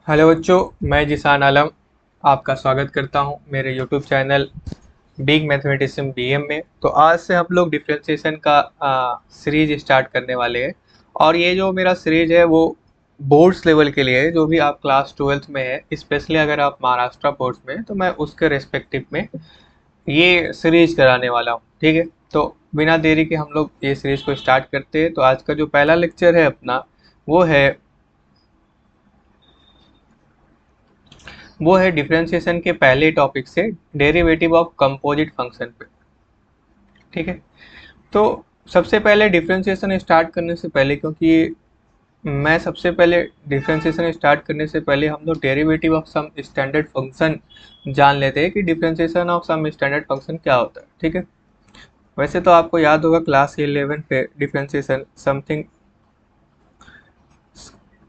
Hello बच्चों, मैं जिसान आलम आपका स्वागत करता हूं मेरे YouTube channel big mathematician BM में। तो आज से हम लोग डिफरेंशिएशन का सीरीज स्टार्ट करने वाले हैं। और ये जो मेरा सीरीज है वो बोर्ड्स लेवल के लिए है, जो भी आप क्लास 12th में है, स्पेशली अगर आप महाराष्ट्र बोर्ड्स में हैं तो मैं उसके रेस्पेक्टिव में ये सीरीज कराने वाला हूँ। ठीक है, तो बिना देरी के हम लोग ये सीरीज को स्टार्ट करते हैं। तो आज का जो पहला लेक्चर है अपना वो है डिफरेंशिएशन के पहले टॉपिक से डेरिवेटिव ऑफ कंपोजिट फंक्शन पे। ठीक है, तो सबसे पहले डिफरेंशिएशन स्टार्ट करने से पहले, क्योंकि मैं सबसे पहले डिफरेंशिएशन स्टार्ट करने से पहले हम लोग derivative of some standard function जान लेते हैं कि differentiation of some standard function क्या होता है। ठीक है, वैसे तो आपको याद होगा क्लास 11 पे डिफरेंशिएशन समथिंग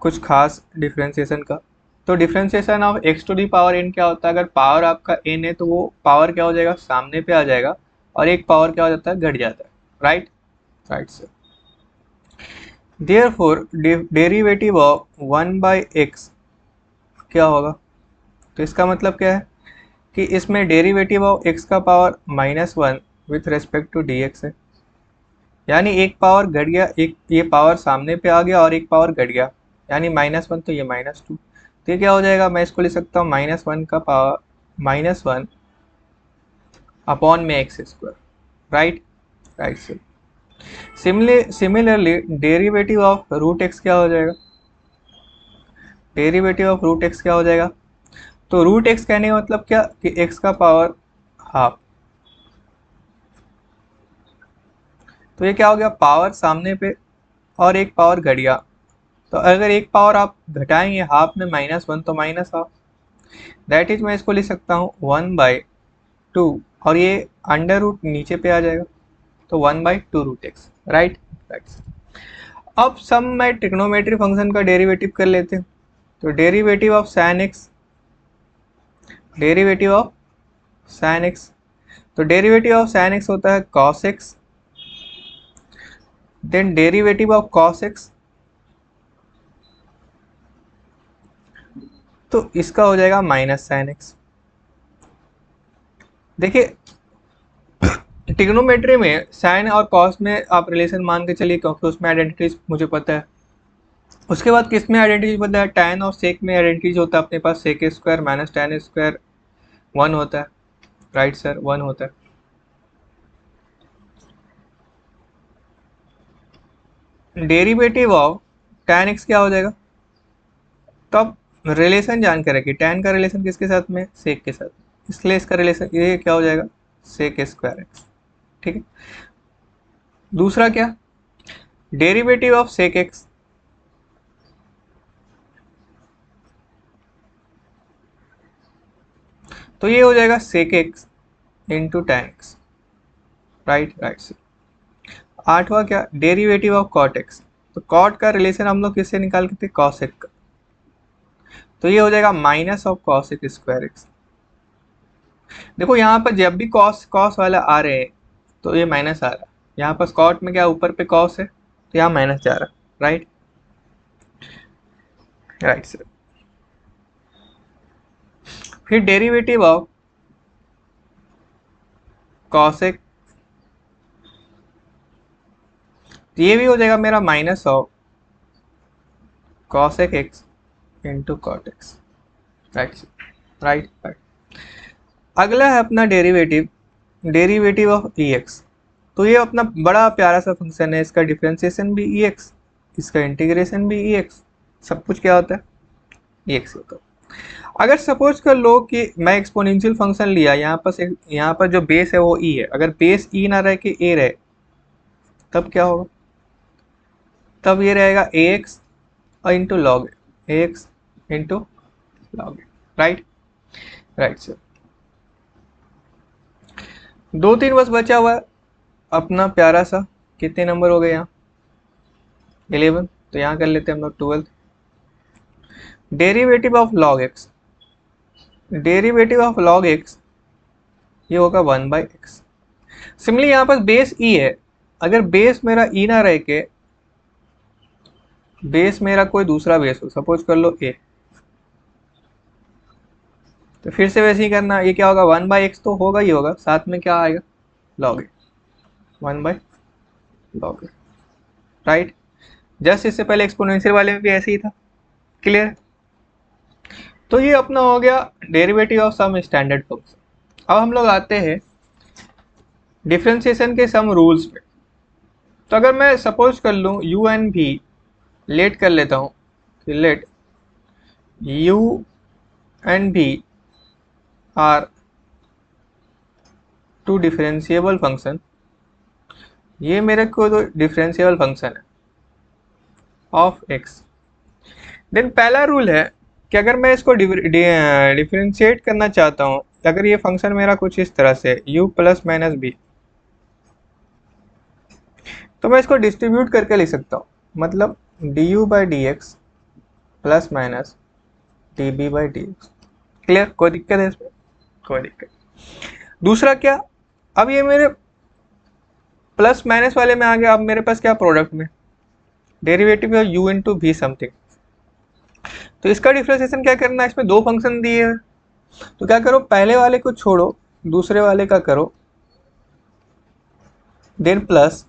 कुछ खास डिफरेंशिएशन का। तो differentiation of x to the power n क्या होता है? अगर पावर आपका एन है तो वो पावर क्या हो जाएगा, सामने पे आ जाएगा, और एक पावर क्या हो जाता है, घट जाता है। Right, right sir. Therefore derivative of 1/x क्या होगा? तो इसका मतलब क्या है कि इसमें डेरिवेटिव ऑफ x का power -1 with respect to dx है। यानी एक पावर घट गया, एक ये पावर सामने पे आ गया और एक पावर घट गया, यानी -1 तो ये -2। तो ये क्या हो जाएगा, मैं इसको लिख सकता हूँ -1 का पावर -1 अपॉन में x²। Right, right sir. Similarly derivative of root x क्या हो जाएगा? डेरिवेटिव ऑफ रूट एक्स क्या हो जाएगा? तो रूट एक्स कहने का मतलब क्या कि x का पावर हाफ। तो ये क्या हो गया, पावर सामने पे और एक पावर घट गया। तो अगर एक पावर आप घटाएंगे हाफ में -1 तो -हाफ, दैट इज मैं इसको लिख सकता हूँ 1/2, और ये अंडर रूट नीचे पे आ जाएगा, तो 1/2 रूट एक्स। Right, right. अब सम में ट्रिग्नोमेट्री फंक्शन का डेरिवेटिव कर लेते हैं। तो derivative of sine x, derivative of sine x, तो डेरिवेटिव ऑफ साइन एक्स होता है cos x, then derivative of cos x, तो इसका हो जाएगा माइनस साइन एक्स। देखिए, ट्रिग्नोमेट्री में साइन और कॉस में आप रिलेशन मान के चलिए, क्योंकि उसमें आइडेंटिटीज मुझे पता है। उसके बाद किस में आइडेंटिटीज पता है? टैन और सेक में आइडेंटिटीज होता है अपने पास, sec square minus tan square 1 होता है। राइट सर, 1 होता है। डेरिवेटिव ऑफ टैन एक्स क्या हो जाएगा? तो अब रिलेशन जान के रखिए, टैन का रिलेशन किसके साथ में? सेक के साथ, इसलिए इसका रिलेशन ये क्या हो जाएगा, सेक स्क्वायर एक्स। ठीक है, दूसरा क्या, डेरिवेटिव ऑफ सेक एक्स, तो ये हो जाएगा sec x into tan x. Right, right से। आठवां क्या, डेरिवेटिव ऑफ कॉट एक्स, तो कॉट का रिलेशन हम लोग किससे निकाल के थे, कॉसेक का, तो ये हो जाएगा minus of cosec square x. देखो यहाँ पर जब भी कॉस कॉस वाला आ रहे हैं तो ये माइनस आ रहा है, यहाँ पर कॉट में क्या ऊपर पे कॉस है तो यहाँ माइनस जा रहा है। Right, right sir. फिर डेरिवेटिव ऑफ कॉसेक, तो ये भी हो जाएगा मेरा minus of cosec x into cot x. Right, right, right. अगला है अपना derivative, derivative of e x. तो ये अपना बड़ा प्यारा सा फंक्शन है, इसका डिफरेंशिएशन भी ई एक्स, इसका इंटीग्रेशन भी ई एक्स, सब कुछ क्या होता है, ई एक्स होता है। अगर सपोज कर लो कि मैं एक्सपोनेंशियल फंक्शन लिया, यहाँ पर जो बेस है वो ई है, अगर बेस ई ना रह के ए रहे तब क्या होगा, तब ये रहेगा ए एक्स और into log a x into log a. Right, right sir. दो तीन बस बचा हुआ है अपना प्यारा सा, कितने नंबर हो गए यहाँ, 11, तो यहाँ कर लेते हैं हम लोग 12। Derivative of log x, derivative of log x ये होगा 1/x। सिमिलरली यहाँ पर बेस ई है, अगर बेस मेरा ई ना रह के बेस मेरा कोई दूसरा बेस हो, सपोज कर लो ए, तो फिर से वैसे ही करना, ये क्या होगा 1/x तो होगा ही होगा, साथ में क्या आएगा log x, 1/log x, right. Just इससे पहले एक्सपोनेंशियल वाले में भी ऐसे ही था, क्लियर। तो ये अपना हो गया derivative of some standard function. अब हम लोग आते हैं डिफरेंशिएशन के सम रूल्स पे। तो अगर मैं सपोज कर लूँ u एंड v, लेट कर लेता हूँ कि let u and v are two differentiable function, ये मेरे को तो डिफरेंशिएबल फंक्शन है ऑफ x। देन पहला रूल है कि अगर मैं इसको डिफरेंशिएट करना चाहता हूँ, अगर ये फंक्शन मेरा कुछ इस तरह से u प्लस माइनस बी, तो मैं इसको डिस्ट्रीब्यूट करके लिख सकता हूँ, मतलब du by d x plus minus d b by d x. Clear, कोई दिक्कत है इसमें? कोई दिक्कत। दूसरा क्या, अब ये मेरे प्लस माइनस वाले में आ गया, अब मेरे पास क्या प्रोडक्ट में डेरिवेटिव है u इंटू वी समथिंग। तो इसका डिफरेंशिएशन क्या करना है, इसमें दो फंक्शन दिए हैं, तो क्या करो पहले वाले को छोड़ो, दूसरे वाले का करो, देन प्लस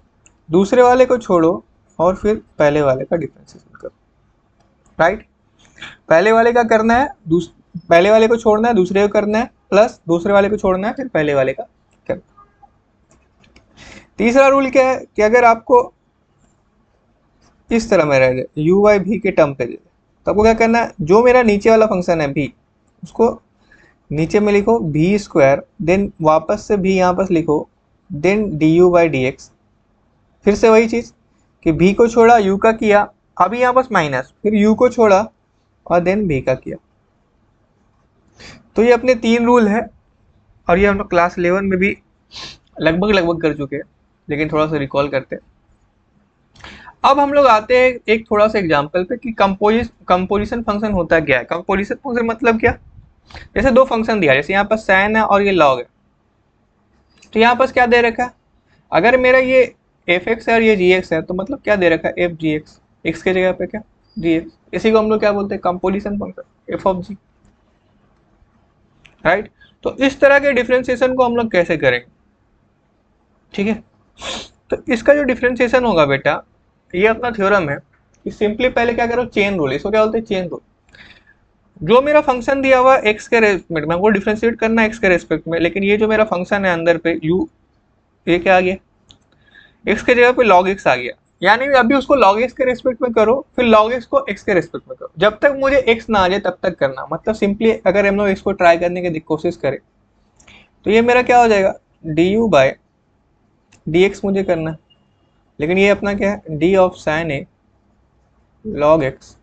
दूसरे वाले को छोड़ो और फिर पहले वाले का डिफरेंशिएशन करो, राइट। पहले वाले का करना है, पहले वाले को छोड़ना है, दूसरे को करना है, प्लस दूसरे वाले को छोड़ना है, फिर पहले वाले का करना है। तीसरा रूल क्या है कि अगर आपको इस तरह में रह जाए u बाई भी के टर्म पे दे, तो आपको क्या करना है, जो मेरा नीचे वाला फंक्शन है भी, उसको नीचे में लिखो भी स्क्वायर, देन वापस से भी यहाँ पर लिखो, then d u by d x. फिर से वही चीज़ कि भी को छोड़ा u का किया, अभी यहाँ पर माइनस, फिर u को छोड़ा और देन भी का किया। तो ये अपने तीन रूल है, और ये हम लोग क्लास 11 में भी लगभग कर चुके हैं, लेकिन थोड़ा सा रिकॉल करते हैं। अब हम लोग आते हैं एक थोड़ा सा एग्जांपल पे कि कंपोजिशन फंक्शन होता क्या है। कंपोजिशन फंक्शन मतलब क्या, जैसे दो फंक्शन दिया, जैसे यहाँ पर साइन है और ये लॉग है, तो यहाँ पर क्या दे रखा है, अगर मेरा ये एफ एक्स है और ये जी एक्स है, तो मतलब क्या दे रखा है एफ जी एक्स, एक्स के जगह पे क्या जी एक्स, इसी को हम लोग क्या बोलते हैं composition function f of g, right. तो इस तरह के डिफरेंशिएशन को हम लोग कैसे करेंगे, ठीक है। तो इसका जो डिफरेंशिएशन होगा बेटा, ये अपना थ्योरम है कि सिंपली पहले क्या करो चेन रूल, इसको क्या बोलते हैं चेन रूल। जो मेरा फंक्शन दिया हुआ एक्स के रेस्पेक्ट में, हमको डिफरेंशिएट करना है एक्स के रेस्पेक्ट में, लेकिन ये जो मेरा फंक्शन है अंदर पे u, ये क्या आ गया एक्स के जगह पे log x आ गया, यानी अभी उसको log x के रेस्पेक्ट में करो, फिर log x को x के रेस्पेक्ट में करो, जब तक मुझे x ना आ जाए तब तक करना। मतलब सिंपली अगर हम लोग इसको ट्राई करने की कोशिश करें, तो ये मेरा क्या हो जाएगा du बाय dx मुझे करना है, लेकिन ये अपना क्या है d of sine A log x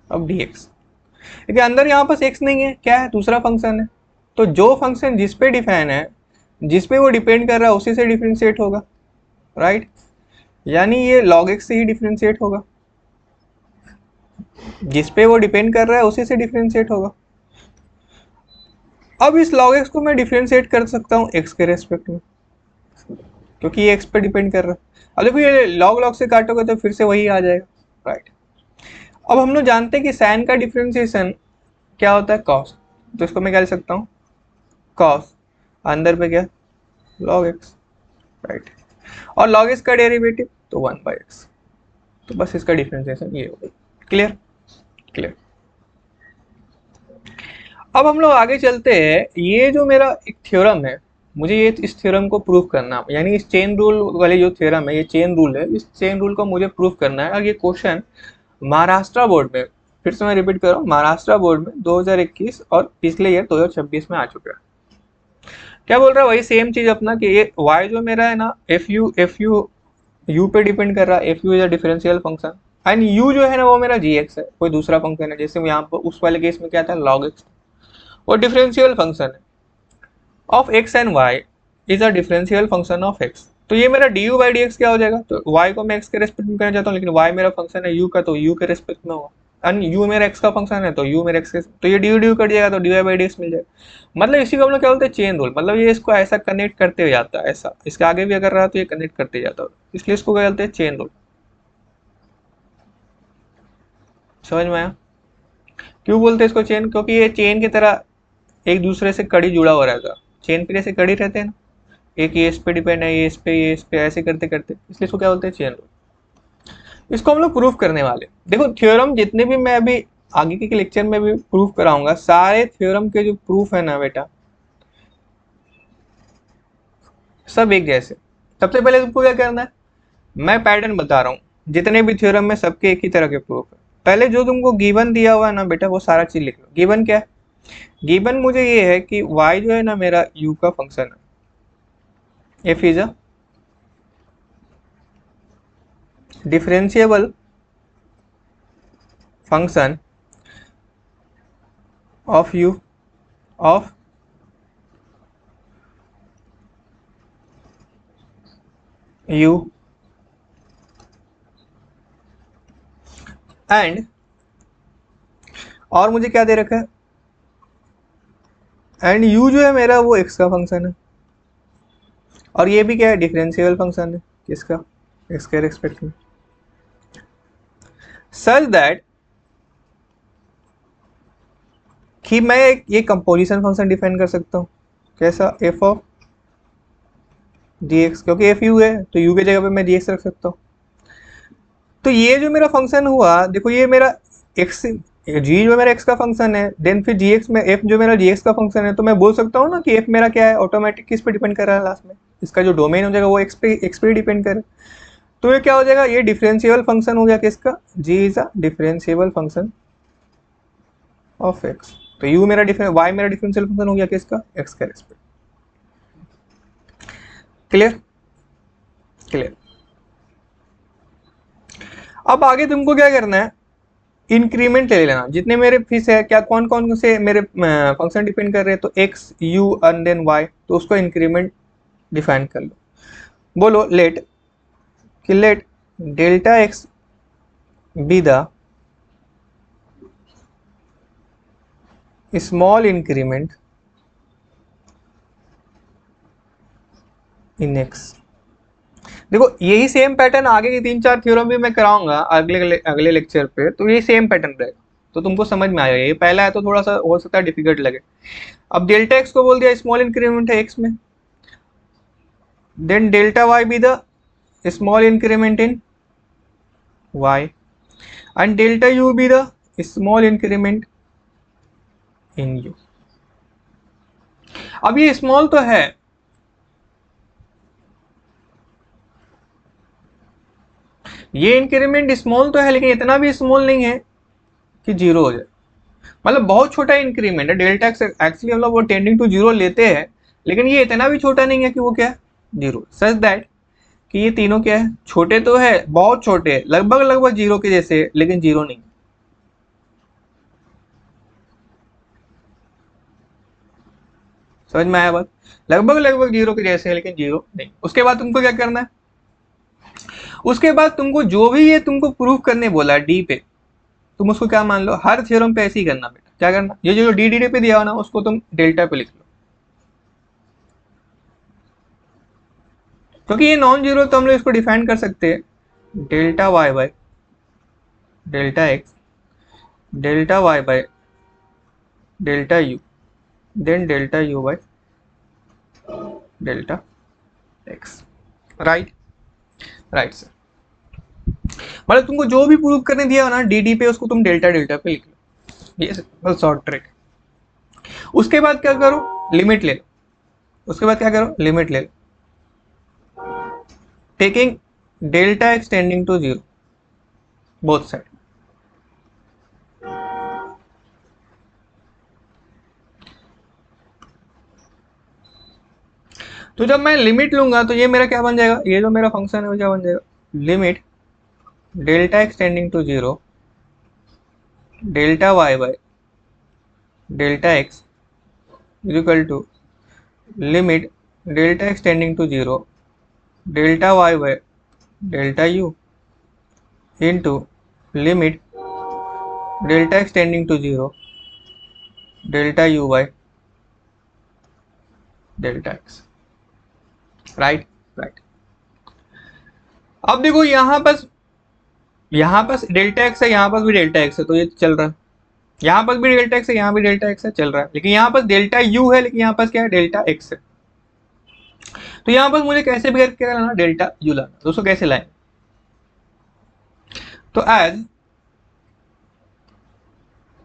अब dx, लेकिन अंदर यहाँ पास x नहीं है, क्या है दूसरा फंक्शन है। तो जो फंक्शन जिस पे डिफाइन है, जिस पे वो डिपेंड कर रहा है, उसी से डिफरेंशिएट होगा, राइट। यानी ये log x से ही डिफरेंशिएट होगा, जिस पे वो डिपेंड कर रहा है उसी से डिफरेंशिएट होगा। अब इस log x को मैं डिफरेंशिएट कर सकता हूँ x के रेस्पेक्ट में, क्योंकि ये x पे डिपेंड कर रहा है। अब देखो ये log से काटोगे तो फिर से वही आ जाएगा, राइट। अब हम लोग जानते हैं कि साइन का डिफरेंशिएशन क्या होता है cos, तो इसको मैं क्या लिख सकता हूँ cos, अंदर पे क्या log x, राइट। और log x का डेरिवेटिव तो 1/x, तो बस इसका डिफरेंशिएशन ये होगा। Clear clear. अब हम लोग आगे चलते हैं, ये जो मेरा एक थ्योरम है, मुझे ये इस थ्योरम को प्रूव करना, यानी इस चेन रूल वाले जो थ्योरम है, ये चेन रूल है, इस चेन रूल को मुझे प्रूव करना है। और ये क्वेश्चन महाराष्ट्र बोर्ड में, फिर से मैं रिपीट कर रहा हूँ, महाराष्ट्र बोर्ड में 2021 और पिछले ईयर 2026 में आ चुका है। क्या बोल रहा है, वही सेम चीज अपना कि ये y जो मेरा है ना एफ यू पे डिपेंड कर रहा है, F you is a differential function, and u जो है ना वो मेरा जी एक्स है, कोई दूसरा फंक्शन है, जैसे यहाँ पर उस वाले केस में क्या था log x, वो डिफरेंशियल फंक्शन है of x and y is a differential function of x। तो ये मेरा du बाई डी एक्स क्या हो जाएगा, तो y को मैं x के रेस्पेक्ट में करना चाहता हूँ, लेकिन y मेरा फंक्शन है u का, तो u के रेस्पेक्ट में होगा, एंड u मेरा x का फंक्शन है तो u मेरा x के, तो ये du कट जाएगा तो dy बाई डी एक्स मिल जाएगा। मतलब इसी को हम लोग क्या बोलते हैं चेन रूल, मतलब ये इसको ऐसा कनेक्ट करते हुए जाता है, ऐसा इसके आगे भी अगर रहा तो ये कनेक्ट करते जाता है, इसलिए इसको क्या बोलते हैं चेन रूल। समझ में आया क्यों बोलते हैं इसको चेन? क्योंकि ये चेन की तरह एक दूसरे से कड़ी जुड़ा हुआ रहता है। चेन पे जैसे कड़ी रहते हैं ना, एक ये इस पे डिपेंड है, ये इस पे ऐसे करते करते, इसलिए इसको क्या बोलते हैं? Chain rule. इसको हम लोग प्रूफ करने वाले। देखो थ्योरम जितने भी मैं अभी आगे के लेक्चर में भी प्रूफ कराऊंगा, सारे थ्योरम के जो प्रूफ है ना बेटा, सब एक जैसे। सबसे पहले तुमको क्या करना है, मैं पैटर्न बता रहा हूँ, जितने भी थ्योरम में सबके एक ही तरह के प्रूफ है। पहले जो तुमको गिवन दिया हुआ है ना बेटा, वो सारा चीज लिख लो। गिवन क्या है? गिवन मुझे ये है कि y जो है ना मेरा u का फंक्शन है, f is a differentiable function of u of u and, और मुझे क्या दे रखा है, एंड u जो है मेरा वो x का फंक्शन है, और ये भी क्या है? डिफरेंशिएबल फंक्शन है। किसका? x के रिस्पेक्ट में। सच दैट कि मैं ये कंपोजिशन फंक्शन डिफाइन कर सकता हूँ। कैसा? f ऑफ dx, क्योंकि f u है तो u के जगह पे मैं dx रख सकता हूँ। तो ये जो मेरा फंक्शन हुआ, देखो ये मेरा x, g जो मेरा x का फंक्शन है, देन फिर gx में f जो मेरा gx का फंक्शन है, तो मैं बोल सकता हूँ ना कि f मेरा क्या है? ऑटोमेटिक किस पे डिपेंड कर रहा है लास्ट में? इसका जो डोमेन हो जाएगा वो x पे डिपेंड करे। तो ये क्या हो जाएगा? ये डिफरेंशिएबल फंक्शन हो गया किसका? g is a differentiable function of x। तो u मेरा y मेरा डिफरेंशियल फंक्शन हो गया किसका? x का रेस्पेक्ट। क्लियर? क्लियर। अब आगे तुमको क्या करना है, इंक्रीमेंट ले लेना। जितने मेरे फिश है, क्या कौन कौन से मेरे फंक्शन डिपेंड कर रहे हैं, तो x u and then y, तो उसको इंक्रीमेंट डिफाइन कर लो। बोलो लेट कि let delta x B the small increment in x। देखो यही सेम पैटर्न आगे के 3-4 थ्योरम भी मैं कराऊंगा अगले लेक्चर पे, तो ये सेम पैटर्न रहेगा, तो तुमको समझ में आएगा। ये पहला है तो थोड़ा सा हो सकता है डिफिकल्ट लगे। अब डेल्टा एक्स को बोल दिया स्मॉल इंक्रीमेंट है एक्स में, then delta y be the small increment in y, and delta u be the small increment in u. अब ये स्मॉल तो है, ये इंक्रीमेंट स्मॉल तो है, लेकिन इतना भी स्मॉल नहीं है कि जीरो हो जाए। मतलब बहुत छोटा इंक्रीमेंट है डेल्टा एक्स। एक्चुअली हम लोग वो टेंडिंग टू जीरो लेते हैं, लेकिन ये इतना भी छोटा नहीं है कि वो क्या है? जीरो। सच दैट कि ये तीनों क्या है? छोटे तो है, बहुत छोटे, लगभग लगभग जीरो के जैसे, लेकिन जीरो नहीं। समझ में आया बात? लगभग लगभग जीरो के जैसे है, लेकिन जीरो नहीं। उसके बाद तुमको क्या करना है? उसके बाद तुमको जो भी ये तुमको प्रूफ करने बोला डी पे, तुम उसको क्या मान लो? हर थ्योरम पे ऐसे ही करना बेटा। क्या करना? ये जो डी डी पे दिया हो ना, उसको तुम डेल्टा पे लिख लो, क्योंकि ये नॉन जीरो, तो हम लोग इसको डिफाइन कर सकते हैं delta y by delta x, delta y by delta u, then delta u by delta x. Right? Right sir. मतलब तुमको जो भी प्रूव करने दिया हो ना डी डी पे, उसको तुम डेल्टा डेल्टा पे लिख लो। ये सिंपल शॉर्ट ट्रिक। उसके बाद क्या करो? लिमिट ले लो। उसके बाद क्या करो? लिमिट ले लो, taking delta x tending to zero both side. तो जब मैं लिमिट लूंगा तो ये मेरा क्या बन जाएगा? ये जो मेरा फंक्शन है वो क्या बन जाएगा? Limit delta x tending to zero delta y by delta x is equal to limit delta x tending to zero delta y by delta u into limit delta x tending to zero delta u by delta x. Right? Right. अब देखो यहाँ पास delta x है, यहाँ पास भी delta x है, तो ये चल रहा है। यहाँ पर भी डेल्टा एक्स है, यहाँ भी डेल्टा एक्स है, चल रहा है, लेकिन यहाँ पर डेल्टा यू है, लेकिन यहाँ पर क्या है, डेल्टा एक्स है। तो यहाँ पर मुझे कैसे भी क्या लाना, डेल्टा यू लाना। दोस्तों कैसे लाएं? तो एज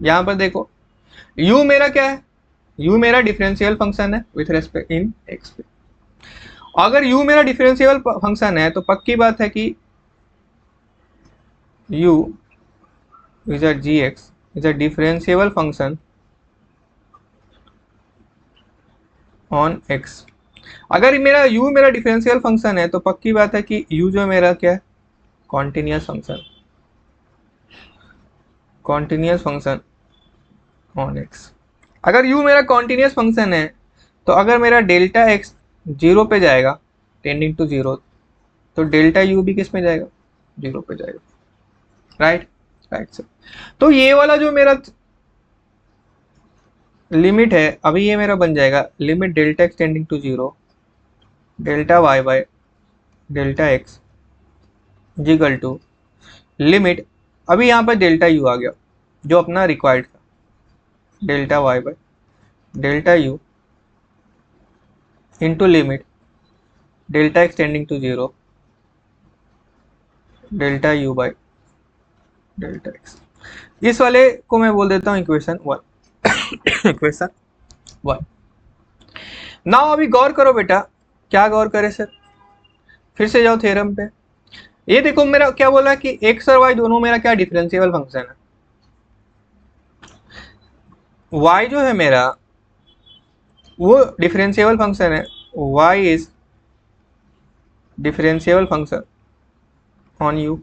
यहाँ पर देखो u मेरा क्या है, u मेरा डिफरेंशियल फंक्शन है विथ रेस्पेक्ट इन x पे। अगर u मेरा डिफरेंशियल फंक्शन है तो पक्की बात है कि u is a gx is a differential function on x। अगर मेरा u मेरा डिफरेंशियल फंक्शन है तो पक्की बात है कि u जो मेरा क्या है, continuous function, continuous function on x। अगर u मेरा कॉन्टिन्यूस फंक्शन है तो अगर मेरा डेल्टा x जीरो पे जाएगा, टेंडिंग टू जीरो, तो डेल्टा u भी किस में जाएगा, जीरो पे जाएगा। Right, right sir. तो ये वाला जो मेरा लिमिट है, अभी ये मेरा बन जाएगा limit delta x tending to zero, delta y by delta x equal to limit, अभी यहाँ पर डेल्टा यू आ गया जो अपना रिक्वायर्ड था, delta y by delta u into limit delta x tending to zero, delta u by delta x. इस वाले को मैं बोल देता हूँ equation one. Equation one. Now अभी गौर करो बेटा, क्या गौर करे सर, फिर से जाओ थ्योरम पे। ये देखो मेरा क्या बोला कि एक्स और वाई दोनों मेरा क्या डिफरेंशिएबल फंक्शन है। y जो है मेरा वो डिफरेंशिएबल फंक्शन है, y is differentiable function on u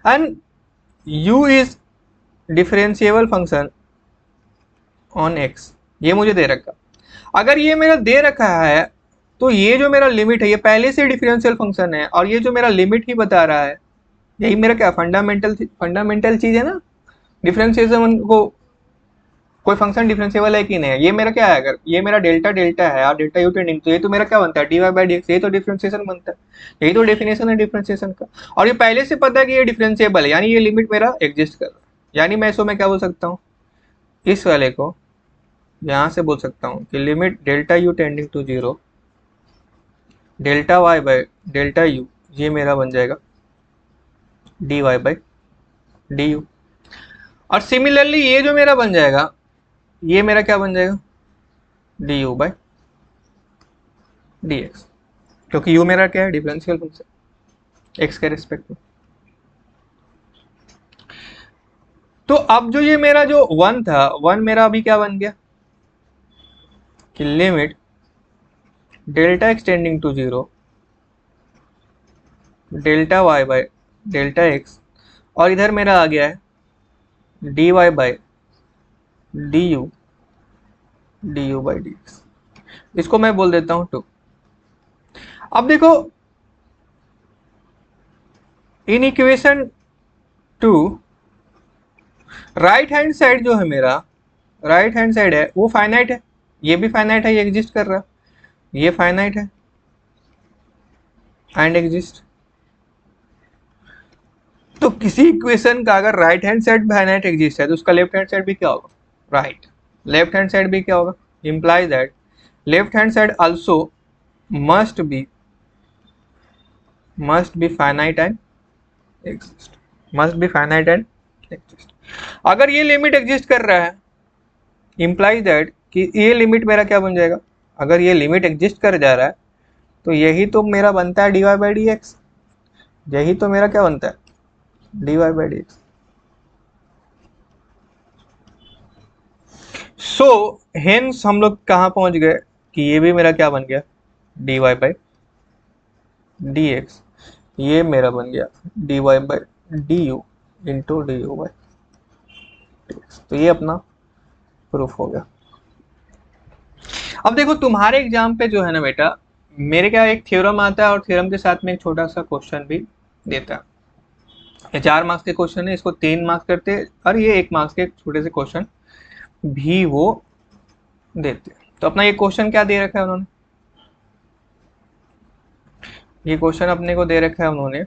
and u is differentiable function on x। ये मुझे दे रखा, अगर ये मेरा दे रखा है तो ये जो मेरा लिमिट है ये पहले से डिफरेंशियल फंक्शन है, और ये जो मेरा लिमिट ही बता रहा है, यही मेरा क्या फंडामेंटल चीज है ना, डिफरेंशिएशन को, कोई फंक्शन डिफरेंशिएबल है कि नहीं है। ये मेरा क्या है, अगर ये मेरा डेल्टा डेल्टा है और डेल्टा यू टेंडिंग, तो ये तो मेरा क्या बनता है, dy बाई dx, ये तो डिफरेंशिएशन बनता है, यही तो डेफिनेशन है डिफरेंशिएशन का। और ये पहले से पता है कि ये डिफरेंशिएबल है, यानी ये लिमिट मेरा एग्जिस्ट कर रहा है। यानी मैं इसको मैं क्या बोल सकता हूँ, इस वाले को यहाँ से बोल सकता हूँ कि limit delta u tending to zero, delta y by delta u, ये मेरा बन जाएगा dy बाई du। और सिमिलरली ये जो मेरा बन जाएगा, ये मेरा क्या बन जाएगा, du बाई dx, क्योंकि u मेरा क्या है, डिफरेंशियल फंक्शन x के रिस्पेक्ट में। तो अब जो ये मेरा जो वन था, वन मेरा अभी क्या बन गया कि limit delta x tending to zero, delta y by delta x, और इधर मेरा आ गया है dy by du by dx। इसको मैं बोल देता हूं 2। अब देखो in equation 2 right hand side जो है मेरा, राइट हैंड साइड है वो फाइनाइट है, ये भी फाइनाइट है, ये एग्जिस्ट कर रहा है, ये फाइनाइट है एंड एग्जिस्ट। तो किसी इक्वेशन का अगर right hand side finite exist है तो उसका लेफ्ट हैंड साइड भी क्या होगा, राइट, लेफ्ट हैंड साइड भी क्या होगा, implies that left hand side also must be finite and exist, must be finite and exist। अगर ये लिमिट एग्जिस्ट कर रहा है, implies that कि ये लिमिट मेरा क्या बन जाएगा, अगर ये लिमिट एग्जिस्ट कर जा रहा है तो यही तो मेरा बनता है dy बाई डी एक्स, यही तो मेरा क्या बनता है, dy by d x. So hence हम लोग कहाँ पहुंच गए कि ये भी मेरा क्या बन गया, dy बाई डी एक्स, ये मेरा बन गया dy by D you into D u by d x. तो ये अपना प्रूफ हो गया। अब देखो तुम्हारे एग्जाम पे जो है ना बेटा, मेरे क्या एक थ्योरम आता है और थ्योरम के साथ में एक छोटा सा क्वेश्चन भी देता है। ये 4 मार्क्स के क्वेश्चन है, इसको 3 मार्क्स करते और ये 1 मार्क्स के छोटे से क्वेश्चन भी वो देते। तो अपना ये क्वेश्चन क्या दे रखा है उन्होंने, ये क्वेश्चन अपने को दे रखा है उन्होंने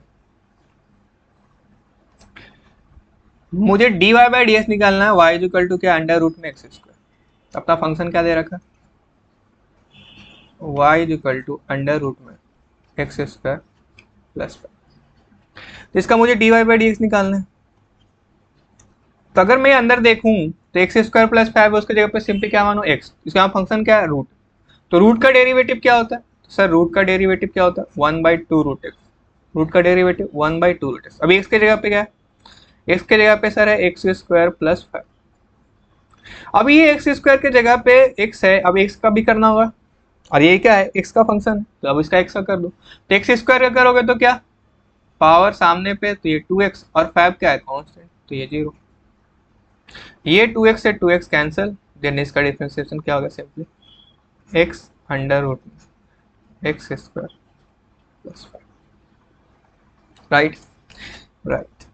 मुझे dy बाई डी एक्स निकालना है, y इज इक्वल टू क्या, अंडर रूट में एक्स स्क्वायर। अपना फंक्शन क्या दे रखा है, y is equal to under root में एक्स स्क्वायर प्लस 5। तो इसका मुझे dy बाई डी एक्स निकालना है। तो अगर मैं अंदर देखूं तो एक्स स्क्वायर प्लस 5 उसकी जगह पे सिंपली क्या मानो x, इसका फंक्शन क्या है, रूट। तो रूट का डेरिवेटिव क्या होता है, तो सर रूट का डेरिवेटिव क्या होता है, 1/2 रूट एक्स। रूट का डेरिवेटिव 1/2 रूट एक्स। अभी एक्स की जगह पे क्या है, एक्स के जगह पे सर है एक्स स्क्वायर प्लस 5। अब ये एक्स स्क्वायर के जगह पे एक्स है, अब एक्स का भी करना होगा, और ये क्या है, एक्स का फंक्शन है, तो अब इसका एक्स का कर दो। तो एक्स स्क्वायर का करोगे तो क्या, पावर सामने पे, तो ये 2x, और 5 क्या है, कांस्टेंट, तो ये 0। ये 2x से 2x कैंसिल, देन इसका डिफरेंशिएशन क्या होगा, simply x under root x square plus 5। Right right,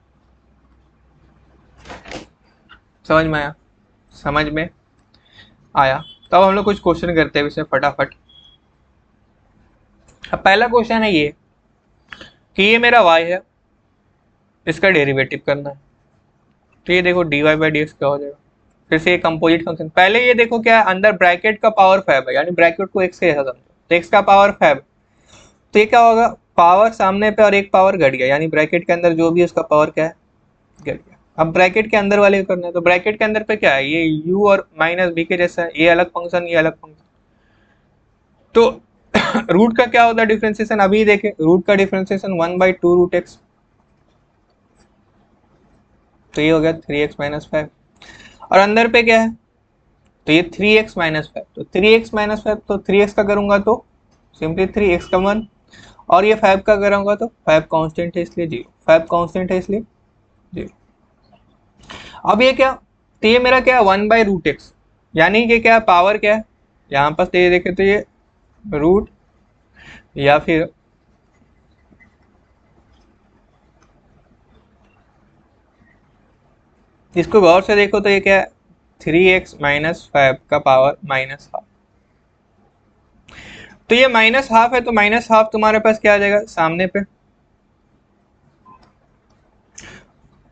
समझ में आया, समझ में आया। तब हम लोग कुछ क्वेश्चन करते हैं इसमें फटाफट। अब पहला क्वेश्चन है ये कि ये मेरा y है, इसका डेरिवेटिव करना है। तो ये देखो dy बाई डी एक्स क्या हो जाएगा, फिर से ये कंपोजिट फंक्शन। पहले ये देखो क्या है, अंदर ब्रैकेट का पावर 5 है, यानी ब्रैकेट को x के जैसा समझो, तो x का पावर 5, तो ये क्या होगा, पावर सामने पे और एक पावर घट गया, यानी ब्रैकेट के अंदर जो भी है उसका पावर क्या है, घट गया। अब ब्रैकेट के अंदर वाले को करना है, तो ब्रैकेट के अंदर पे क्या है, ये u और माइनस b के जैसा है, ये अलग फंक्शन, ये अलग फंक्शन। तो रूट का क्या होता है डिफरेंशिएशन, अभी देखें, रूट का डिफरेंशिएशन 1/2 रूट एक्स, तो ये हो गया 3x माइनस 5। और अंदर पे क्या है, तो ये 3x माइनस 5, तो 3x माइनस 5, तो 3x का करूंगा तो सिंपली 3x का 1, और ये 5 का करूंगा तो 5 कांस्टेंट है इसलिए 0, 5 कांस्टेंट है इसलिए 0। अब ये क्या, तो ये मेरा क्या है 1/√x, यानी कि क्या पावर क्या है, यहाँ पर तो ये देखे तो ये रूट, या फिर इसको गौर से देखो तो ये क्या है 3x माइनस 5 का पावर माइनस हाफ। तो ये माइनस हाफ है, तो माइनस हाफ तुम्हारे पास क्या आ जाएगा सामने पे,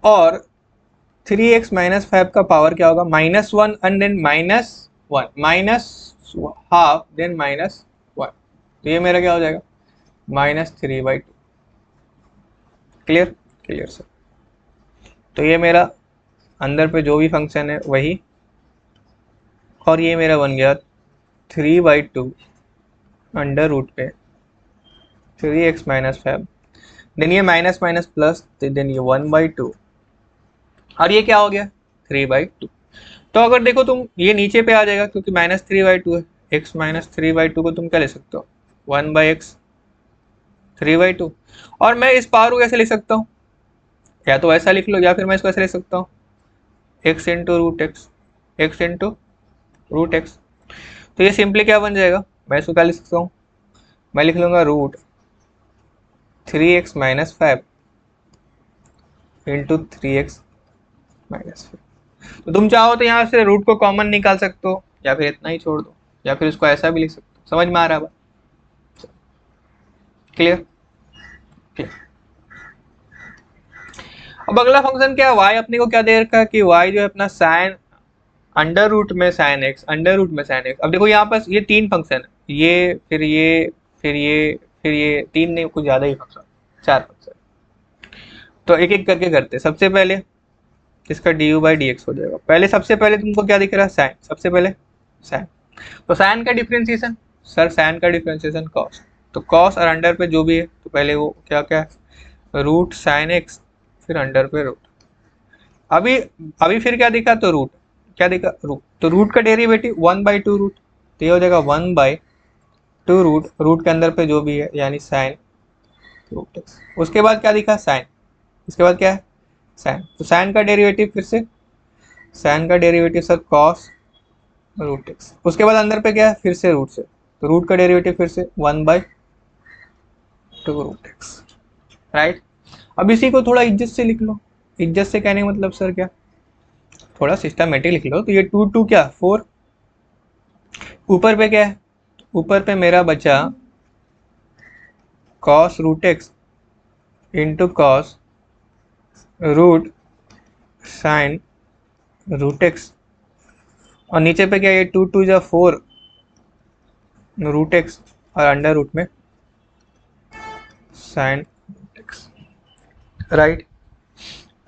और 3x माइनस 5 का पावर क्या होगा, -1 and then -1, minus half then -1, तो ये मेरा क्या हो जाएगा -3/2। Clear, clear sir. तो ये मेरा अंदर पे जो भी फंक्शन है वही, और ये मेरा बन गया 3/2 अंडर रूट पे 3x माइनस 5, देन ये माइनस माइनस प्लस, देन ये 1/2, और ये क्या हो गया 3/2। तो अगर देखो तुम ये नीचे पे आ जाएगा क्योंकि -3/2 है, x -3/2 को तुम क्या ले सकते हो 1/x 3/2। और मैं इस पावर को कैसे लिख सकता हूँ, या तो ऐसा लिख लो, या फिर मैं इसको ऐसे लिख सकता हूँ x into root x, x into root x. तो ये सिंपली क्या बन जाएगा, मैं इसको क्या लिख सकता हूँ, मैं लिख लूँगा root 3x minus 5 into 3x minus 5। तो तुम चाहो तो यहाँ से रूट को कॉमन निकाल सकते हो, या फिर इतना ही छोड़ दो, या फिर इसको ऐसा भी लिख सकते हो। समझ में आ रहा है, क्लियर क्लियर। अब अगला फंक्शन क्या है, y अपने को क्या दे रखा है कि y जो है अपना साइन अंडर रूट में साइन एक्स, अंडर रूट में साइन एक्स। अब देखो यहाँ पर ये 3 फंक्शन है, ये फिर ये फिर ये फिर ये 3 नहीं कुछ ज़्यादा ही फंक्शन, 4 फंक्शन। तो एक एक करके करते, सबसे पहले इसका डी बाई डी एक्स हो जाएगा। पहले सबसे पहले तुमको क्या दिख रहा है, साइन, सबसे पहले साइन। तो साइन का डिफ्रेंशिएशन, सर साइन का डिफ्रेंशिएशन कॉस, तो कॉस और अंडर पे जो भी है, तो पहले वो क्या क्या है रूट साइन एक्स, फिर अंडर पे रूट। अभी अभी फिर क्या दिखा, तो रूट, क्या दिखा रूट, तो रूट का डेरिवेटिव 1/2 रूट, तो ये हो जाएगा 1/2 रूट, रूट के अंदर पे जो भी है यानी साइन रूट एक्स। उसके बाद क्या दिखा साइन, इसके बाद क्या है साइन, तो साइन का डेरिवेटिव फिर से, साइन का derivative sir cos root x. उसके बाद अंदर पे क्या है फिर से रूट से, तो रूट का डेरिवेटिव फिर से 1/2 रूट एक्स। राइट, अब इसी को थोड़ा इज्जत से लिख लो। इज्जत से कहने का मतलब सर क्या, थोड़ा सिस्टमेटिक लिख लो। तो ये 2 2 क्या 4, ऊपर पे क्या है, ऊपर पे मेरा बचा cos root x into cos root sine root x, और नीचे पे क्या ये 2 2 जा 4 रूट एक्स और अंडर रूट में साइन एक्स। राइट,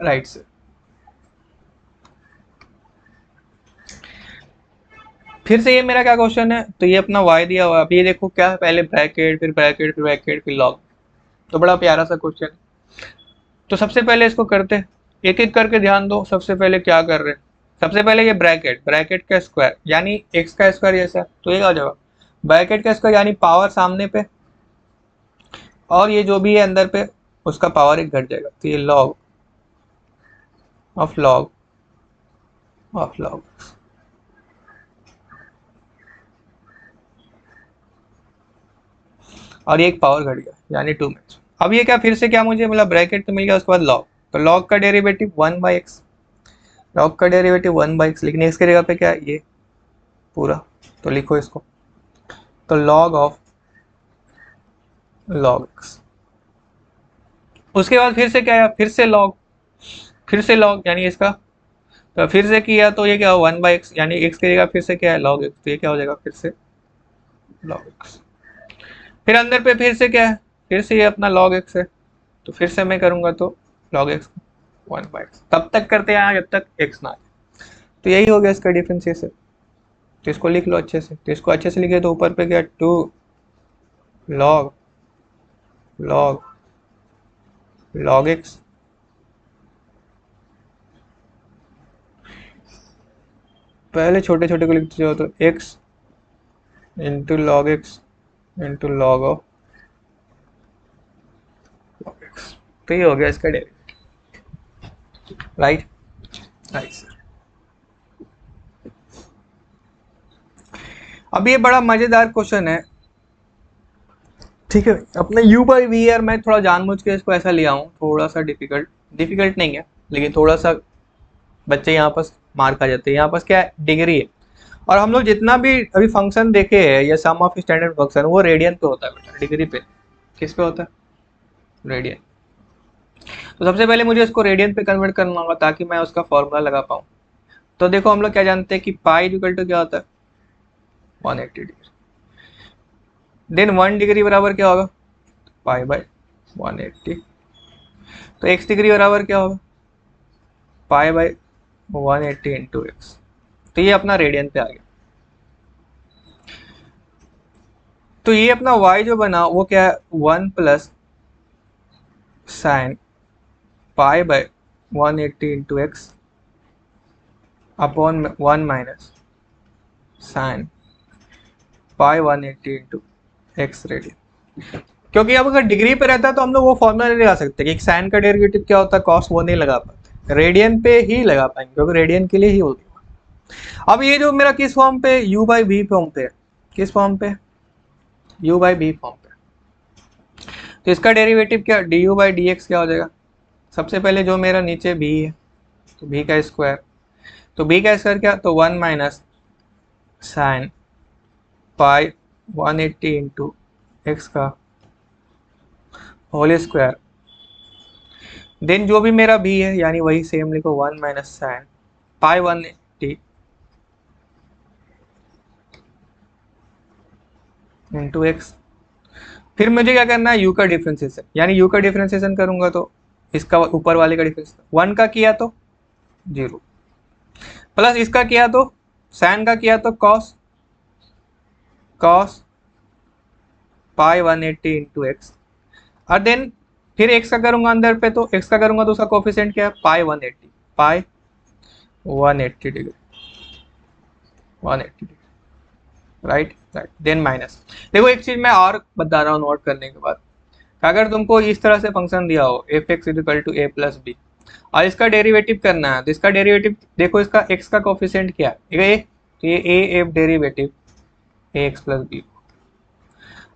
राइट से। फिर से ये मेरा क्या क्वेश्चन है, तो ये अपना y दिया हुआ है। अब ये देखो क्या है, पहले ब्रैकेट फिर ब्रैकेट फिर ब्रैकेट फिर लॉग, तो बड़ा प्यारा सा क्वेश्चन है। तो सबसे पहले इसको करते हैं, एक एक करके ध्यान दो। सबसे पहले क्या कर रहे हैं, सबसे पहले ये ब्रैकेट, ब्रैकेट का स्क्वायर यानी x का स्क्वायर जैसा, तो ये आ जाएगा ब्रैकेट का स्क्वायर यानी पावर सामने पे, और ये जो भी है अंदर पे उसका पावर एक घट जाएगा, तो ये log of log of log. और ये एक पावर घट गया यानी 2 में। अब ये क्या, फिर से क्या मुझे मतलब ब्रैकेट तो मिल गया, उसके बाद लॉग, तो लॉग का डेरिवेटिव 1/x, लॉग का डेरिवेटिव 1/x, लेकिन x की जगह पे क्या है ये पूरा, तो लिखो इसको, तो लॉग ऑफ लॉग x। उसके बाद फिर से क्या है, फिर से लॉग, फिर से लॉग यानी इसका, तो फिर से किया तो ये क्या 1/x यानी x की जगह फिर से क्या है लॉग x, तो ये क्या हो जाएगा फिर से लॉग x। फिर अंदर पे फिर से क्या है, फिर से ये अपना log x है, तो फिर से मैं करूंगा तो log x 1/x, तब तक करते हैं जब तक x ना आए। तो यही हो गया इसका डिफरेंशिएशन। तो इसको लिख लो अच्छे से, तो इसको अच्छे से लिखे तो ऊपर पे क्या 2 log log log x पहले छोटे छोटे को लिखते जाओ, तो x into log x into log of log x। तो ये हो गया इसका डेरिवेटिव। Right, right sir. अब ये बड़ा मजेदार क्वेश्चन है, ठीक है। अपने u/v यार मैं थोड़ा जानबूझ के इसको ऐसा लिया हूँ, थोड़ा सा डिफिकल्ट नहीं है, लेकिन थोड़ा सा बच्चे यहाँ पर मार खा जाते हैं। यहाँ पर क्या है, डिग्री है, और हम लोग जितना भी अभी फंक्शन देखे हैं या सम ऑफ स्टैंडर्ड फंक्शन वो रेडियन पे होता है बेटा, डिग्री पे किस पे होता है, रेडियन। तो सबसे पहले मुझे इसको रेडियन पे कन्वर्ट करना होगा ताकि मैं उसका फॉर्मूला लगा पाऊँ। तो देखो हम लोग क्या जानते हैं कि पाई इक्वल टू क्या होता है 180 डिग्री, देन 1 डिग्री बराबर क्या होगा π/180, तो x डिग्री बराबर क्या होगा π/180 इंटू एक्स। तो ये अपना रेडियन पे आ गया। तो ये अपना y जो बना वो क्या है 1 plus sine π/180 into x upon 1 minus sine π/180 into x radian. क्योंकि अब अगर डिग्री पे रहता है तो हम लोग वो फॉर्मूला नहीं लगा सकते कि साइन का डेरिवेटिव क्या होता है कॉस, वो नहीं लगा पाते, रेडियन पे ही लगा पाएंगे क्योंकि रेडियन के लिए ही होगी। अब ये जो मेरा किस फॉर्म पे u/v फॉर्म पे है, किस फॉर्म पे u/v फॉर्म पे, तो इसका डेरिवेटिव क्या du/dx क्या हो जाएगा। सबसे पहले जो मेरा नीचे v है तो v का स्क्वायर, तो v का स्क्वायर क्या, तो 1 माइनस साइन π/180 इंटू एक्स का होल स्क्वायर, देन जो भी मेरा v है यानी वही सेम लिखो 1 माइनस साइन π/180 इंटू एक्स। फिर मुझे क्या करना है, u का डिफरेंशिएशन, यानी u का डिफरेंशिएशन करूंगा तो इसका ऊपर वाले का डिफरेंशिएशन 1 का किया तो 0 प्लस इसका किया तो साइन का किया तो कॉस π/180 इंटू एक्स, और देन फिर x का करूंगा अंदर पे, तो x का करूंगा तो उसका कोफिशिएंट क्या है π/180 degree, 180 degree. Right, then minus. देखो एक चीज मैं और बता रहा हूँ नोट करने के बाद, अगर तुमको इस तरह से फंक्शन दिया हो f(x = a + b) और इसका डेरिवेटिव करना है, तो इसका डेरिवेटिव देखो, इसका x का कोफिशिएंट क्या है, तो ये a f derivative ax + b।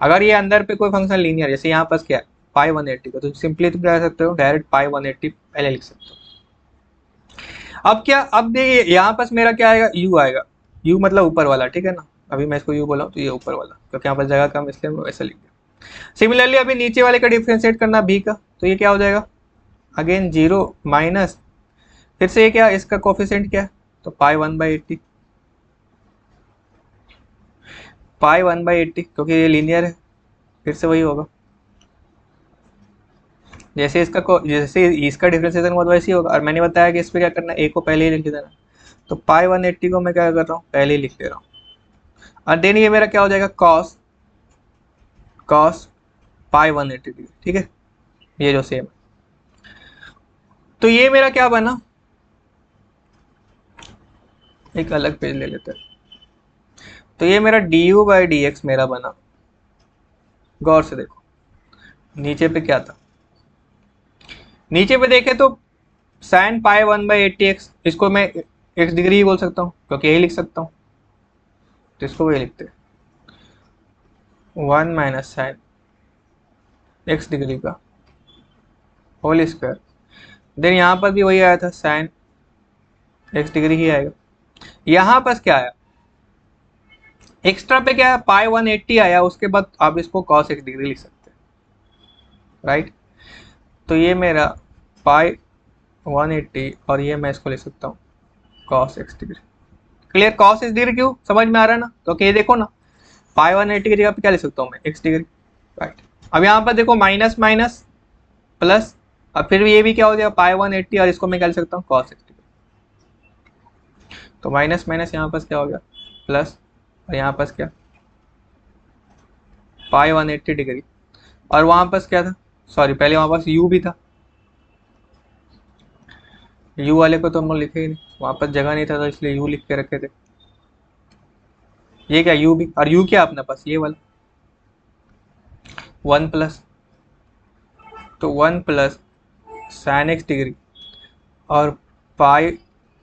अगर ये अंदर पे कोई फंक्शन लीनियर, जैसे यहाँ पास क्या है π/180 का, तो सिंपली तुम क्या कर सकते हो, डायरेक्ट π/180 पहले लिख सकते हो। अब क्या, अब देखिए यहाँ पास मेरा क्या आएगा, u आएगा, u मतलब ऊपर वाला, ठीक है ना। अभी मैं इसको u बोला हूँ तो ये ऊपर वाला, क्योंकि यहाँ पर जगह कम इसलिए मैं वैसा लिख दिया। सिमिलरली अभी नीचे वाले का डिफ्रेंशिएट करना b का, तो ये क्या हो जाएगा अगेन 0 माइनस फिर से ये क्या, इसका कोफिशिएंट क्या है, तो पाई 1/80, पाई 1/80, क्योंकि ये लीनियर है, फिर से वही होगा। जैसे जैसे इसका डिफरेंशिएशन हुआ वैसे ही होगा। और मैंने बताया कि इस पर क्या करना है, ए को पहले ही लिख देना। तो पाई 180 को मैं क्या कर रहा हूँ, पहले ही लिख दे रहा हूँ। और देन ये मेरा क्या हो जाएगा, कॉस कॉस पाई 180 डिग्री, ठीक है, ये जो सेम है। तो ये मेरा क्या बना, एक अलग पेज ले लेते हैं। तो ये मेरा du/dx मेरा बना। गौर से देखो नीचे पे क्या था, नीचे पे देखे तो साइन पाई 1/80x, इसको मैं x डिग्री ही बोल सकता हूँ क्योंकि यही लिख सकता हूँ, तो इसको वही लिखते हैं 1 माइनस साइन x डिग्री का होल स्क्वायर। देन यहाँ पर भी वही आया था, साइन x डिग्री ही आएगा। यहाँ पर क्या आया, एक्स्ट्रा पे क्या है, पाई 180 आया, उसके बाद आप इसको cos x डिग्री लिख सकते हैं, राइट। तो ये मेरा पाई 180 और ये मैं इसको लिख सकता हूँ cos x degree. Clear, cos x degree क्यों, समझ में आ रहा है ना, क्योंकि ये देखो ना पाई 180 की जगह पे क्या लिख सकता हूँ मैं, x डिग्री, राइट। अब यहाँ पर देखो माइनस माइनस प्लस, अब फिर ये भी क्या हो जाएगा, पाई 180 और इसको मैं क्या लिख सकता हूँ cos x डिग्री। तो माइनस माइनस यहाँ पर क्या हो गया प्लस, और यहाँ पर क्या पाई 180 डिग्री, और वहाँ पर क्या था, सॉरी पहले वहाँ पास u भी था, u वाले को तो हम लोग लिखे ही नहीं, वहाँ पर जगह नहीं था तो इसलिए u लिख के रखे थे। ये क्या u भी, और u क्या अपने पास ये वाला 1 प्लस, तो 1 प्लस साइन x डिग्री और पाई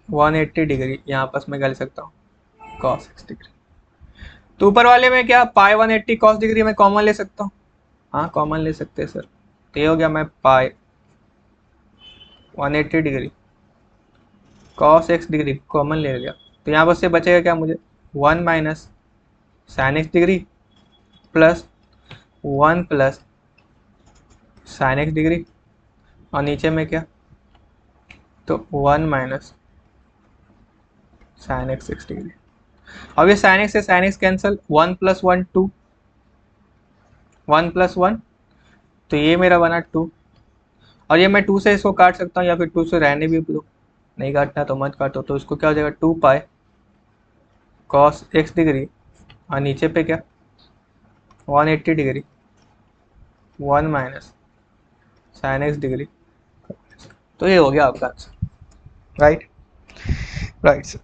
180 डिग्री, यहाँ पास मैं क्या लिख सकता हूँ cos x डिग्री। तो ऊपर वाले में क्या पाई 180 cos डिग्री मैं कॉमन ले सकता हूँ, हाँ कॉमन ले सकते हैं सर। तो ये हो गया, मैं पाई 180 degree cos x degree common ले लिया, तो यहाँ पर से बचेगा क्या मुझे 1 minus sine x degree plus 1 plus sine x degree, और नीचे में क्या, तो 1 माइनस साइन x डिग्री। अब ये साइन x से sine x cancel, 1 plus 1 2, 1 plus 1, तो ये मेरा बना 2, और ये मैं 2 से इसको काट सकता हूँ या फिर 2 से रहने भी दो, नहीं काटना तो मत काटो। तो इसको क्या हो जाएगा 2 पाई cos x डिग्री, और नीचे पे क्या 180 degree 1 minus sine x degree. तो ये हो गया आपका आंसर, राइट राइट सर।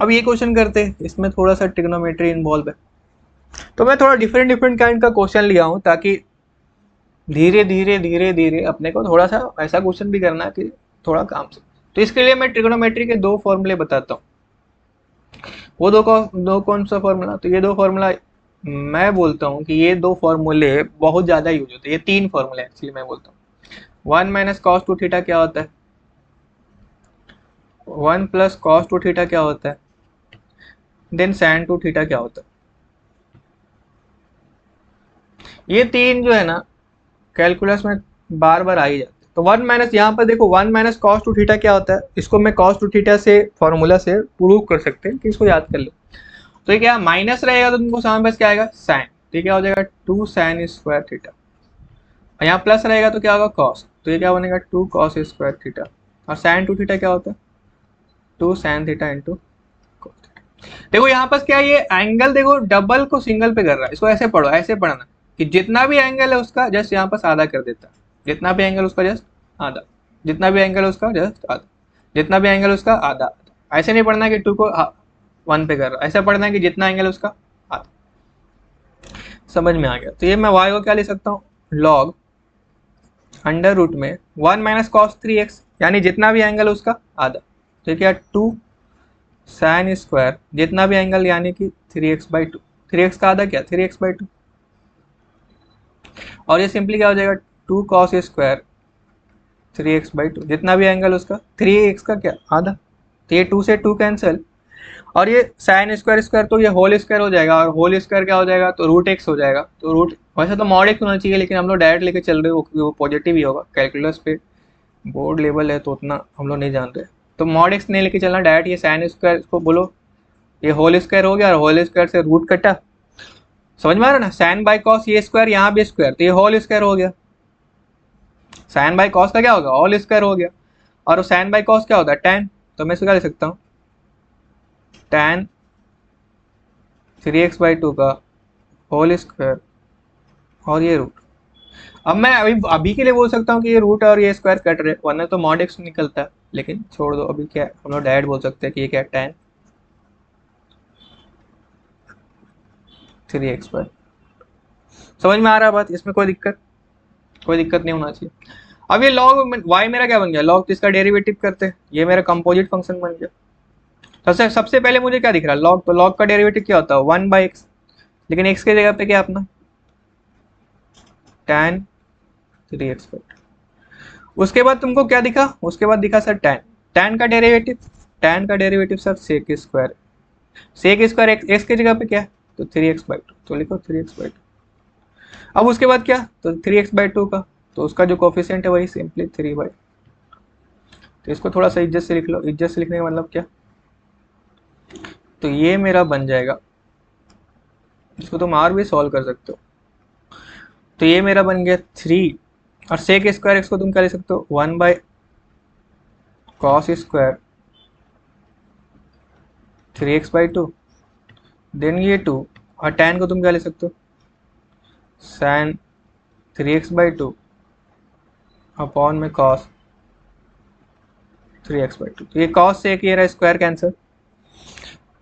अब ये क्वेश्चन करते हैं, इसमें थोड़ा सा ट्रिग्नोमेट्री इन्वॉल्व है, तो मैं थोड़ा डिफरेंट डिफरेंट काइंड का क्वेश्चन लिया हूँ ताकि धीरे धीरे धीरे धीरे अपने को थोड़ा सा ऐसा क्वेश्चन भी करना है कि थोड़ा काम से। तो इसके लिए मैं ट्रिग्नोमेट्री के 2 फॉर्मूले बताता हूँ। वो दो कौन सा फॉर्मूला, तो ये 2 फॉर्मूला मैं बोलता हूँ कि ये 2 फॉर्मूले बहुत ज़्यादा यूज होते हैं। ये 3 फॉर्मूले एक्चुअली मैं बोलता हूँ। 1 माइनस कॉस टू थीटा क्या होता है, 1 प्लस कॉस टू थीटा क्या होता है, देन साइन टू थीटा क्या होता है। ये 3 जो है ना कैलकुलस में बार बार आ ही जाते हैं। तो 1 माइनस, यहाँ पर देखो 1 माइनस कॉस टू थीटा क्या होता है, इसको मैं कॉस टू थीटा से फॉर्मूला से प्रूव कर सकते हैं कि इसको याद कर लो। तो ये क्या माइनस रहेगा तो तुमको सामने बस क्या आएगा साइन, तो क्या हो जाएगा 2 साइन स्क्वायर थीटा, और यहाँ प्लस रहेगा तो क्या होगा कॉस, तो ये क्या बनेगा 2 कॉस स्क्वायर थीटा, और साइन टू थीटा क्या होता है 2 sine theta into cos theta. देखो यहाँ पर क्या ये एंगल देखो डबल को सिंगल पे कर रहा है, इसको ऐसे पढ़ो, ऐसे पढ़ना कि जितना भी एंगल है उसका जस्ट यहाँ पर आधा कर देता है, जितना भी एंगल उसका जस्ट आधा, जितना भी एंगल उसका जस्ट आधा, जितना भी एंगल उसका आधा आधा। ऐसे नहीं पढ़ना कि 2 को 1 पे कर रहा है, ऐसा पढ़ना है कि जितना एंगल उसका आधा। समझ में आ गया। तो ये मैं y को क्या ले सकता हूँ लॉग अंडर रूट में 1 माइनस कॉस 3x, यानी जितना भी एंगल उसका आधा, तो क्या 2 साइन स्क्वायर जितना भी एंगल यानी कि 3x/2, 3x का आधा क्या 3x/2, और ये सिंपली क्या हो जाएगा 2 कॉस स्क्वायर 3x/2, जितना भी एंगल उसका 3x का क्या आधा, तो ये 2 से 2 कैंसिल, और ये साइन स्क्वायर स्क्वायर तो ये होल स्क्वायर हो जाएगा, और होल स्क्वायर क्या हो जाएगा तो रूट x हो जाएगा। तो रूट वैसे तो मॉड x होना चाहिए लेकिन हम लोग डायरेक्ट लेके चल रहे हो, वो पॉजिटिव ही होगा कैलकुलस पे, बोर्ड लेवल है तो उतना हम लोग नहीं जानते, तो मॉड एक्स नहीं लेके चलना डायरेक्ट, ये साइन स्क्वायर इसको बोलो, ये होल स्क्वायर हो गया और होल स्क्वायर से रूट कटा, समझ में आ रहा ना, साइन बाई कॉस ये स्क्वायर यहाँ भी स्क्वायर, तो ये होल स्क्वायर हो गया, साइन बाई कॉस का क्या होगा होल स्क्वायर हो गया, और साइन बाई कॉस क्या होता है टैन, तो मैं इसको क्या लिख सकता हूँ टैन 3x/2 का होल स्क्वायर और ये रूट। अब मैं अभी के लिए बोल सकता हूँ कि ये रूट और ये स्क्वायर कट रहे, वरना तो मॉड एक्स निकलता है, लेकिन छोड़ दो, अभी क्या हम लोग डायरेक्ट बोल सकते हैं कि ये क्या टैन 3x/, समझ में आ रहा है बात, इसमें कोई दिक्कत नहीं होना चाहिए। अब ये लॉग y मेरा क्या बन गया, लॉग तो इसका डेरिवेटिव करते हैं, ये मेरा कंपोजिट फंक्शन बन गया। सबसे पहले मुझे क्या दिख रहा है लॉग, तो लॉग का डेरिवेटिव क्या होता है 1/x, लेकिन x की जगह पे क्या अपना tan 3x/। उसके बाद तुमको क्या दिखा, उसके बाद दिखा सर tan का derivative sir sec square, sec square x की जगह पे क्या है तो 3x/2, तो लिखो 3x/2। अब उसके बाद क्या, तो 3x/2 का, तो उसका जो कोफिशिएंट है वही सिंपली 3/, तो इसको थोड़ा सा इज्जत से लिख लो, इज्जत से लिखने का मतलब क्या, तो ये मेरा बन जाएगा, इसको तुम और भी सॉल्व कर सकते हो, तो ये मेरा बन गया 3, और सेक स्क्वायर एक्स को तुम क्या लिख सकते हो 1/cos स्क्वायर 3x/2, देन ये 2, और tan को तुम क्या लिख सकते हो sin 3x/2 अपॉन में cos 3x/2, तो ये cos से एक ये रहा स्क्वायर कैंसर,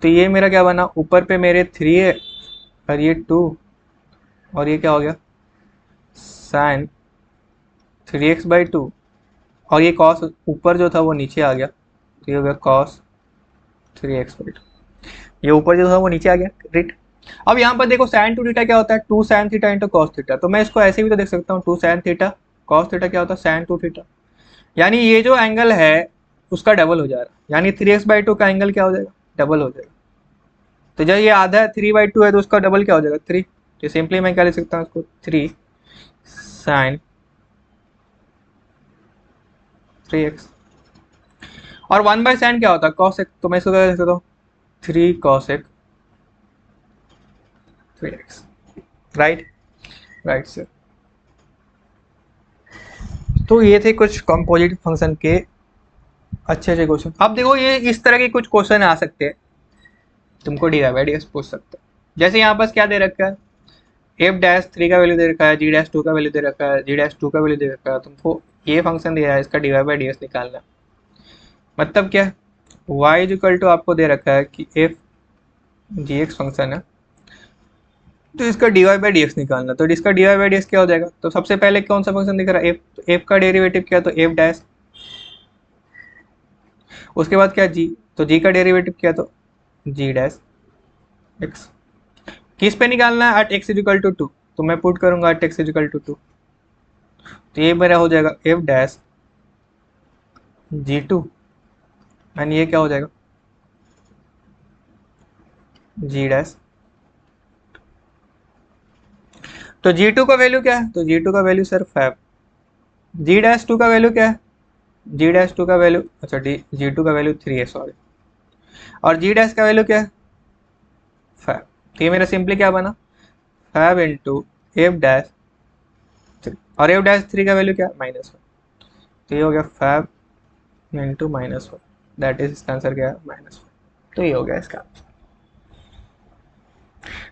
तो ये मेरा क्या बना, ऊपर पे मेरे 3 है और ये 2, और ये क्या हो गया sin 3x/2, और ये cos ऊपर जो था वो नीचे आ गया, तो ये हो गया cos 3x/2, ये ऊपर जो था वो नीचे आ गया राइट। अब यहाँ पर देखो sin 2θ क्या होता है 2 sin theta into cos theta, तो मैं इसको ऐसे भी तो देख सकता हूँ 2 sin थीटा cos थीटा क्या होता है sin 2θ, यानी ये जो एंगल है उसका डबल हो जा रहा है, यानी 3x/2 का एंगल क्या हो जाएगा डबल हो जाएगा, तो जब ये आधा है 3/2 है तो उसका डबल क्या हो जाएगा 3, तो सिंपली मैं क्या लिख सकता हूँ इसको 3 sin 3x, और 1/sin क्या होता है cos x, तो मैं इसको क्या लिख सकता हूँ 3 cos x 3x, right sir. तो ये थे कुछ कंपोजिट फंक्शन के अच्छे क्वेश्चन। अब देखो ये इस तरह के कुछ क्वेश्चन आ सकते हैं, तुमको डी पूछ सकते हैं, जैसे यहाँ पास क्या दे रखा है f'3 का वैल्यू दे रखा है, g'2 का वैल्यू दे रखा है, g'2 का वैल्यू दे रखा है, तुमको ये फंक्शन दिया है इसका dy/dx निकालना, मतलब क्या y इक्वल टू आपको दे रखा है कि f gx फंक्शन है, तो इसका dy/dx निकालना, तो इसका dy/dx क्या हो जाएगा, तो सबसे पहले कौन सा फंक्शन दिख रहा है f, तो f का डेरिवेटिव क्या, तो f', उसके बाद क्या g, तो g का डेरिवेटिव क्या, तो g', x किस पे निकालना है एट x इक्वल टू 2, तो मैं पुट करूंगा एट x इक्वल टू 2, तो ये मेरा हो जाएगा f' g2, एंड ये क्या हो जाएगा g', तो g2 का वैल्यू क्या है, तो g2 का वैल्यू सर 5, g'2 का वैल्यू क्या है, g'2 का वैल्यू अच्छा g2 का वैल्यू 3 है सॉरी, और g' का वैल्यू क्या है 5, तो ये मेरा सिंपली क्या बना 5 इंटू f', और f'3 का वैल्यू क्या -1, तो ये हो गया 5 इंटू -1, दैट इज इसका आंसर क्या है -1, तो ये हो गया इसका।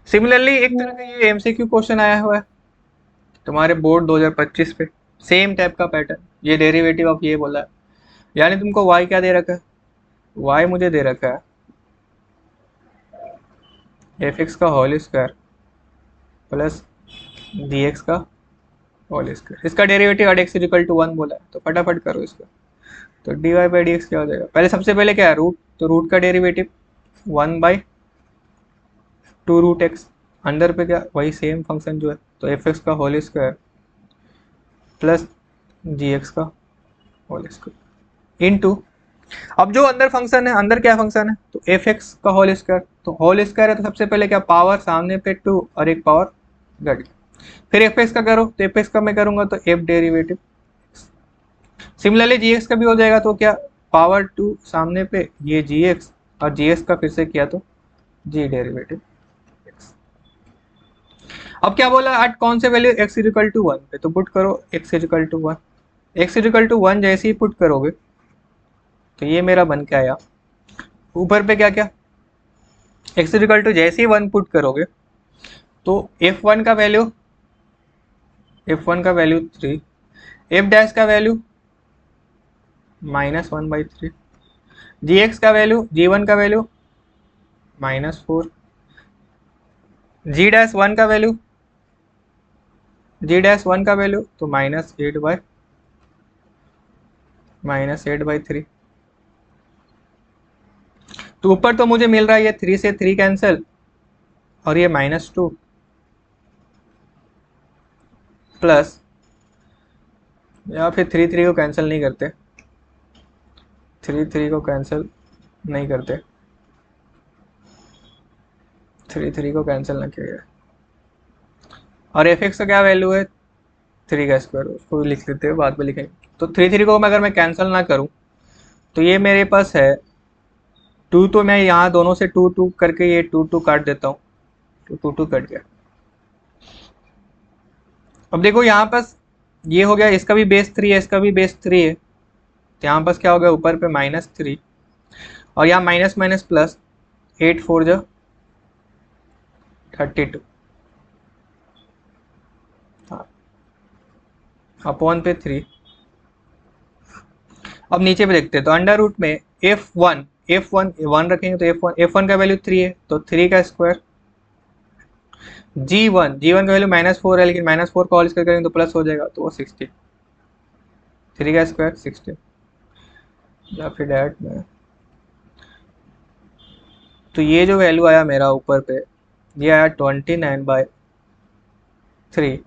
सिमिलरली एक तरह का ये एमसीक्यू क्वेश्चन आया हुआ है तुम्हारे बोर्ड 2025 पे, सेम टाइप का पैटर्न, ये डेरिवेटिव ऑफ ये बोला है, यानी तुमको y क्या दे रखा है, y मुझे दे रखा है f(x) का होल स्क्वायर प्लस dx का होल स्क्वायर, इसका derivative at x equal to 1 बोला है, तो फटाफट करो इसका, तो dy/dx क्या हो जाएगा, पहले सबसे पहले क्या है रूट, तो रूट का डेरिवेटिव 1/2 रूट एक्स, अंडर पे क्या वही सेम फंक्शन जो है, तो f(x) का होल स्क्वायर प्लस gx का होल स्क्वायर इनटू, अब जो अंदर फंक्शन है अंदर क्या फंक्शन है, तो f(x) का होल स्क्वायर, तो होल स्क्वायर है तो सबसे पहले क्या पावर सामने पे 2 और एक पावर घट गया, फिर f(x) का करो, तो f(x) का मैं करूंगा तो f डेरिवेटिव, सिमिलरली जी एक्स का भी हो जाएगा, तो क्या पावर टू सामने पे ये जी एक्स और जी एक्स का फिर से किया तो जी डेरिवेटिव एक्स। अब क्या बोला एट कौन से value x is equal to one पे, तो पुट करो x is equal to one. X is equal to one जैसे ही पुट करोगे तो ये मेरा बन के आया। ऊपर पे क्या क्या एक्स इजिकल टू जैसे ही वन पुट करोगे तो एफ वन का वैल्यू 3, एफ डैश का वैल्यू -1/3, जी एक्स का वैल्यू जी वन का वैल्यू -4, जी डैश वन का वैल्यू तो -8/3। तो ऊपर तो मुझे मिल रहा है ये 3 से 3 कैंसिल और ये -2 प्लस, या फिर 3 को कैंसिल नहीं करते, 3 को कैंसिल नहीं करते, 3 को कैंसिल ना किया जाए। और एफ एक्स का क्या वैल्यू है 3 का स्क्वायर, उसको लिख लेते हैं, बाद में लिखेंगे। तो 3 को अगर मैं कैंसिल ना करूं तो ये मेरे पास है 2, तो मैं यहाँ दोनों से 2 करके ये 2 काट देता हूँ, तो 2 कट गया। अब देखो यहाँ पास ये हो गया, इसका भी बेस 3 है, इसका भी बेस 3 है, तो यहाँ पास क्या हो गया ऊपर पे -3 और यहाँ माइनस माइनस प्लस, 8 4 जो 32, हाँ अपॉन पे 3। अब नीचे पे देखते हैं, तो अंडर रूट में वन रखेंगे तो एफ वन का वैल्यू 3 है, तो 3 का स्क्वायर, जी वन का वैल्यू -4 है, लेकिन -4 का होल स्क्वायर करेंगे तो प्लस हो जाएगा, तो वो 16, 3 का स्क्वायर 16, या फिर डायरेक्ट में। तो ये जो वैल्यू आया मेरा ऊपर पे, ये आया 29/3।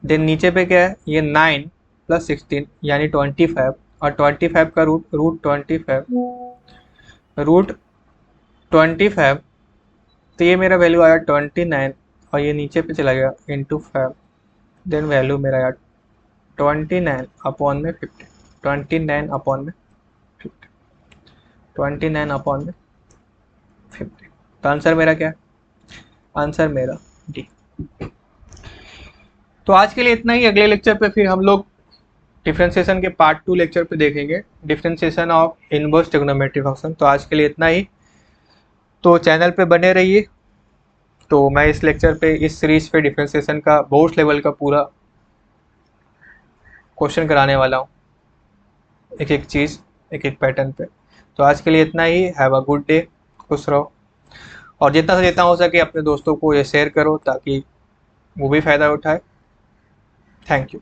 देन नीचे पे क्या है, ये 9 + 16 यानी 25, और 25 का रूट 25, तो ये मेरा वैल्यू आया 29 और ये नीचे पे चला गया इंटू 5। देन वैल्यू मेरा आया 29/50, 29/50, 29/50। तो आंसर मेरा क्या है, आंसर मेरा डी। तो आज के लिए इतना ही, अगले लेक्चर पे फिर हम लोग डिफरेंशिएशन के पार्ट 2 लेक्चर पे देखेंगे, differentiation of inverse trigonometric function. तो आज के लिए इतना ही, तो चैनल पे बने रहिए। तो मैं इस लेक्चर पे, इस सीरीज पे डिफरेंशिएशन का बोर्ड लेवल का पूरा क्वेश्चन कराने वाला हूँ, एक एक चीज़ एक एक पैटर्न पे। तो आज के लिए इतना ही, हैव अ गुड डे, खुश रहो, और जितना से जितना हो सके अपने दोस्तों को ये शेयर करो ताकि वो भी फ़ायदा उठाए। Thank you.